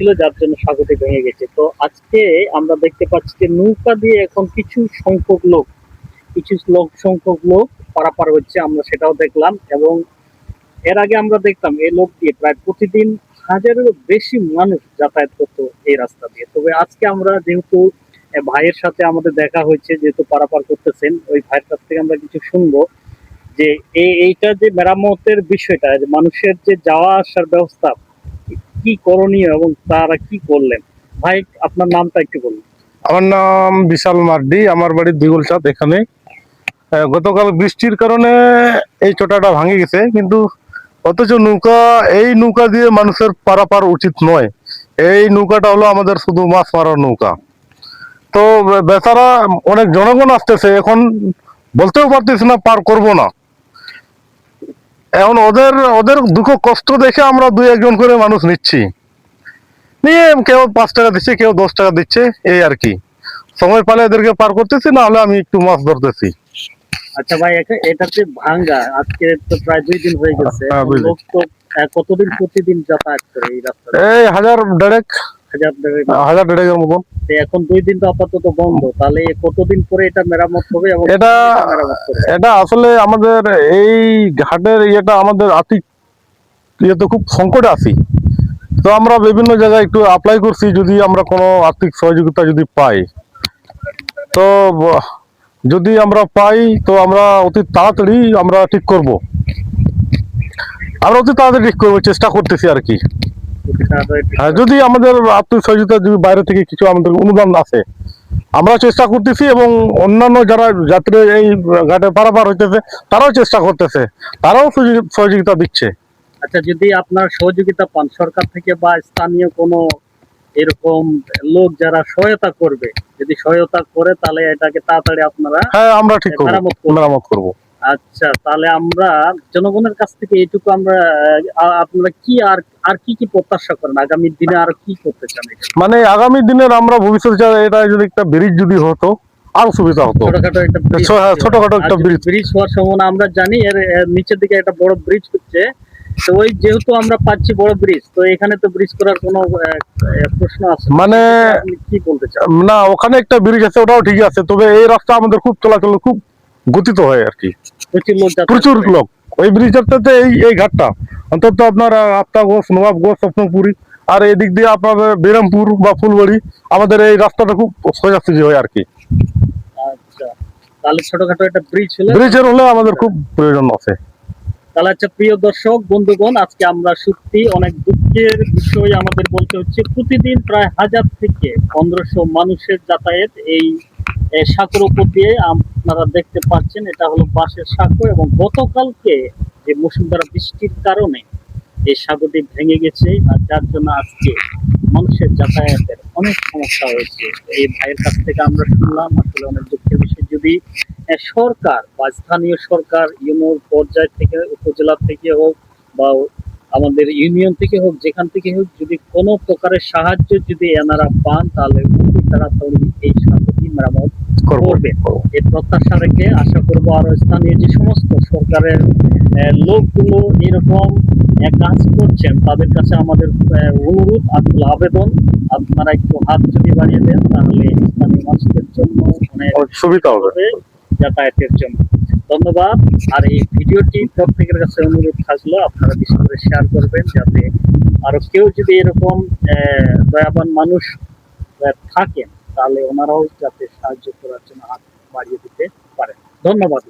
ছিল, যার জন্য সাগরটি ভেঙে গেছে। তো আজকে আমরা দেখতে পাচ্ছি যে নৌকা দিয়ে এখন কিছু সংখ্যক লোক পারাপার হচ্ছে, আমরা সেটাও দেখলাম। এবং এর আগে আমরা দেখতাম এই লোক দিয়ে প্রায় প্রতিদিন হাজারেরও বেশি মানুষ যাতায়াত করতো এই রাস্তা দিয়ে। তবে আজকে আমরা যেহেতু ভাইয়ের সাথে আমাদের দেখা হয়েছে, যেহেতু পারাপার করতেছেন, ওই ভাইয়ের কাছ থেকে আমরা কিছু শুনবো যে এইটা যে মেরামতের বিষয়টা, যে মানুষের যে যাওয়া আসার ব্যবস্থা কি করণীয় এবং তারা কি করলেন। ভাই, আপনার নামটা একটু বলুন। আমার নাম বিশাল মার্ডি, আমার বাড়ি দিগুলচাঁদ এখানে। গতকাল বৃষ্টির কারণে এই চোটাটা ভাঙে গেছে, কিন্তু অথচ এই নৌকা দিয়ে মানুষের পারাপার উচিত নয়। এই নৌকাটা হলো আমাদের শুধু মাছ মারার নৌকা। তো বেচারা অনেক জনগণ আসতেছে, এখন বলতেও পারতেছি না পার করব না। এখন ওদের ওদের দুঃখ কষ্ট দেখে আমরা দুই একজন করে মানুষ নিচ্ছি, নিয়ে কেউ 5 টাকা দিচ্ছে, কেউ 10 টাকা দিচ্ছে, এই আর কি। সময় পালে এদেরকে পার করতেছি, না হলে আমি একটু মাছ ধরতেছি। আচ্ছা ভাই, এটা যে ভাঙ্গা আজকে তো প্রায় 2 দিন হয়ে গেছে। লোক তো কতদিন প্রতিদিন যাতায়াত করে এই রাস্তায়? এই হাজার দেড়েক মতন। এখন 2 দিন তো আপাতত বন্ধ, তাহলে কতদিন পরে এটা মেরামত হবে? এবং এটা আসলে আমাদের এই ঘাটের ইয়েটা আমাদের আর্থিক ইয়েতে খুব সংকটে আছি। তো আমরা বিভিন্ন জায়গায় একটু অ্যাপ্লাই করছি, যদি আমরা কোনো আর্থিক সহযোগিতা যদি পাই, তো যদি আমরা পাই তো আমরা অতি তাড়াতাড়ি আমরা ঠিক করব। চেষ্টা করতেছি আর কি। হ্যাঁ, যদি আমাদের আর্থিক সহযোগিতা যদি বাইরে থেকে কিছু আমাদের অনুদান আছে, আমরা চেষ্টা করতেছি, এবং অন্যান্য যারা যাত্রী এই ঘাটে পারাপার হইতেছে তারাও চেষ্টা করতেছে, তারাও সহযোগিতা দিচ্ছে। আচ্ছা, যদি আপনার সহযোগিতা পান সরকার থেকে বা স্থানীয় কোনো এরকম লোক যারা সহায়তা করবে, যদি সহায়তা করে তাহলে এটাকে তাড়াতাড়ি আপনারা আমরা ঠিক মেরামত করব। আচ্ছা, তাহলে আমরা জনগণের কাছ থেকে এইটুকু আমরা আপনারা কি আর কি প্রত্যাশা করেন আগামী দিনে, আর কি করতে চান? মানে আগামী দিনের আমরা ভবিষ্যতে এটা যদি একটা ব্রিজ যদি হতো আরো সুবিধা হতো। ছোটখাটো একটা ব্রিজ হওয়ার সম্ভাবনা আমরা জানি। এর নিচের দিকে একটা বড় ব্রিজ হচ্ছে, তো ওই যেহেতু আমরা পাচ্ছি বড় ব্রিজ, তো এখানে তো ব্রিজ করার কোনো প্রশ্ন আছে? মানে কি বলতে চান? না, ওখানে একটা ব্রিজ আছে, ওটাও ঠিক আছে, তবে এই রাস্তা আমাদের খুব চলাচল খুব গতিত হয় আর কি। প্রচুর লোক ওই ব্রিজটাতে, এই ঘাটটা অন্তত আপনার আফতাবগঞ্জ, নবাবগঞ্জ, স্বপ্নপুরি, আর এদিক দিয়ে আপনার বিরামপুর বা ফুলবাড়ি, আমাদের এই রাস্তাটা খুব সোজাসুজি হয় আর কি। আচ্ছা, তাহলে ছোটখাটো একটা ব্রিজের হলে আমাদের খুব প্রয়োজন আছে। তাহলে আচ্ছা, প্রিয় দর্শক বন্ধুগণ, আজকে আমরা সত্যি অনেক দুঃখের বিষয় আমাদের বলতে হচ্ছে, প্রতিদিন প্রায় 1000 থেকে 1500 মানুষের যাতায়াত এই সাঁকোর উপর দিয়ে। আপনারা দেখতে পাচ্ছেন এটা হলো বাঁশের সাঁকো, এবং গতকালকে যে মুষলধারে বৃষ্টির কারণে এই সাঁকোটি ভেঙে গেছে, আর যার জন্য আজকে মানুষের যাতায়াতের অনেক সমস্যা হয়েছে। এই ভাইয়ের কাছ থেকে আমরা শুনলাম, আসলে অনেক দুঃখের বিষয়। যদি সরকার বা স্থানীয় সরকার, ইউনিয়ন পর্যায় থেকে, উপজেলা থেকে হোক বা আমাদের ইউনিয়ন থেকে হোক, যেখান থেকে হোক, যদি কোনো প্রকারের সাহায্য যদি এনারা পান, তাহলে তাড়াতাড়ি এই সাঁকোটি মেরামত করবে। এই প্রত্যাশা রেখে আশা করবো আরো স্থানীয় যে সমস্ত সরকারের লোকগুলো এরকম কাজ করছেন, তাদের কাছে আমাদের অনুরোধ, আসলে আবেদন, আপনারা একটু হাত যদি বাড়িয়ে দেন, তাহলে স্থানীয় মানুষদের জন্য অনেক সুবিধা হবে যাতায়াতের জন্য। ধন্যবাদ। আর এই ভিডিওটি প্রত্যেকের কাছে অনুরোধ থাকলো, আপনারা বেশি করে শেয়ার করবেন, যাতে আরো কেউ যদি এরকম দয়াবান মানুষ থাকেন, তাহলে ওনারাও যাতে সাহায্য করার জন্য হাত বাড়িয়ে দিতে পারেন। ধন্যবাদ।